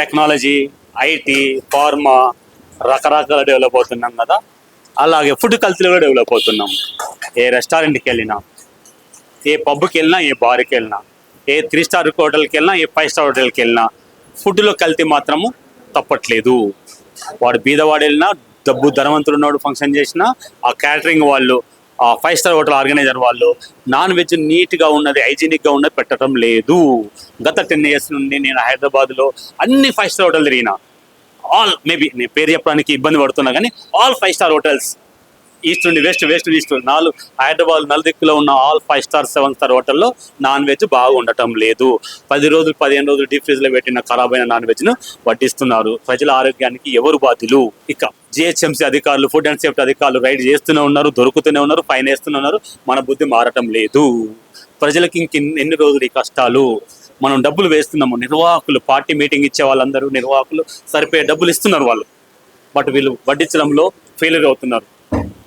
Technology, IT, pharma రకరకాల develop అవుతున్నాం కదా, అలాగే ఫుడ్ కల్చర్ కూడా డెవలప్ అవుతున్నాం. ఏ రెస్టారెంట్కి వెళ్ళినా, ఏ పబ్కి వెళ్ళినా, ఏ బార్కి వెళ్ళినా, ఏ 3 స్టార్ హోటల్కి వెళ్ళినా, ఏ 5 స్టార్ హోటల్కి వెళ్ళినా ఫుడ్లో కల్తీ మాత్రము తప్పట్లేదు. వాడు బీదవాడు వెళ్ళినా, డబ్బు ధనవంతుడు ఉన్నవాడు ఫంక్షన్ చేసినా, ఆ క్యాటరింగ్ వాళ్ళు, ఆ 5 స్టార్ హోటల్ ఆర్గనైజర్ వాళ్ళు నాన్ వెజ్ నీట్గా ఉన్నది, హైజీనిక్గా ఉన్నది పెట్టడం లేదు. గత 10 years నుండి నేను హైదరాబాద్లో అన్ని 5 స్టార్ హోటల్ తిరిగిన. ఆల్ మేబీ నేను పేరు చెప్పడానికి ఇబ్బంది పడుతున్నా కానీ ఆల్ 5 స్టార్ హోటల్స్, ఈస్ట్ నుండి వెస్ట్, వెస్ట్ నుండి ఈస్ట్, హైదరాబాద్ నలుదిక్కులో ఉన్న ఆల్ 5 స్టార్ 7 స్టార్ హోటల్లో నాన్ వెజ్ బాగా ఉండటం లేదు. 10 రోజులు 15 రోజులు డీప్ ఫ్రిడ్జ్లో పెట్టిన ఖరాబైన నాన్ వెజ్ను వడ్డిస్తున్నారు. ప్రజల ఆరోగ్యానికి ఎవరు బాధ్యులు? ఇక జిహెచ్ఎంసీ అధికారులు, ఫుడ్ అండ్ సేఫ్టీ అధికారులు రైడ్ చేస్తూనే ఉన్నారు, దొరుకుతూనే ఉన్నారు, ఫైన్ వేస్తూనే ఉన్నారు. మన బుద్ధి మారటం లేదు. ప్రజలకి ఎన్ని రోజులు ఈ కష్టాలు? మనం డబ్బులు వేస్తున్నాము, నిర్వాహకులు, పార్టీ మీటింగ్ ఇచ్చే వాళ్ళందరూ నిర్వాహకులు సరిపోయే డబ్బులు ఇస్తున్నారు వాళ్ళు, బట్ వీళ్ళు వడ్డించడంలో ఫెయిల్యూర్ అవుతున్నారు.